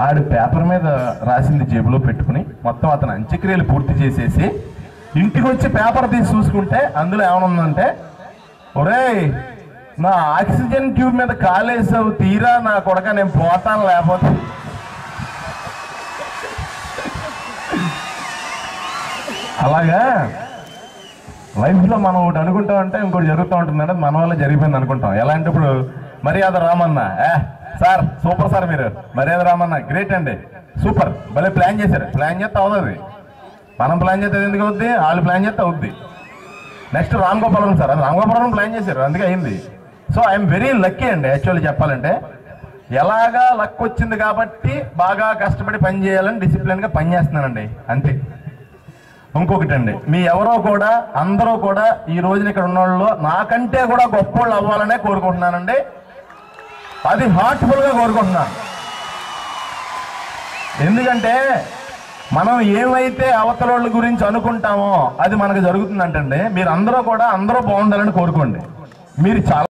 ఆడు పేపర్ మీద రాసింది జేబులో పెట్టుకుని మొత్తం అతను అంత్యక్రియలు పూర్తి చేసేసి ఇంటికి వచ్చి పేపర్ తీసి చూసుకుంటే అందులో ఏమనుందంటే, ఒరేయ్ నా ఆక్సిజన్ ట్యూబ్ మీద కాలేసావు తీరా నా కొడక, నేను పోతాను లేకపోతే. అలాగా లైఫ్లో మనం ఒకటి అనుకుంటామంటే ఇంకోటి జరుగుతూ ఉంటుందంటే మన వల్ల జరిగిపోయింది అనుకుంటాం. ఎలా అంటే ఇప్పుడు మర్యాద రామన్న, సార్ సూపర్ సార్, మీరు మర్యాద రామన్న గ్రేట్ అండి, సూపర్, భలే ప్లాన్ చేశారు. ప్లాన్ చేస్తే అవుతుంది, మనం ప్లాన్ చేస్తే ఎందుకు అవుద్ది, వాళ్ళు ప్లాన్ చేస్తే అవుద్ది. నెక్స్ట్ రామ్ గోపాలం సార్, అది రామ్ గోపాలం ప్లాన్ చేశారు, అందుకే అయింది. సో ఐఎమ్ వెరీ లక్కీ అండి యాక్చువల్లీ చెప్పాలంటే. ఎలాగా లక్ వచ్చింది కాబట్టి బాగా కష్టపడి పని చేయాలని డిసిప్లిన్గా పని చేస్తున్నానండి, అంతే. ఇంకొకటి అండి, మీ ఎవరో కూడా అందరూ కూడా ఈ రోజున ఇక్కడ ఉన్న వాళ్ళు నాకంటే కూడా గొప్పోళ్ళు అవ్వాలనే కోరుకుంటున్నానండి. అది హార్ట్ఫుల్గా కోరుకుంటున్నాను. ఎందుకంటే మనం ఏమైతే అవతల వాళ్ళ గురించి అనుకుంటామో అది మనకు జరుగుతుందంటండి. మీరు అందరూ కూడా అందరూ బాగుండాలని కోరుకోండి. మీరు చాలా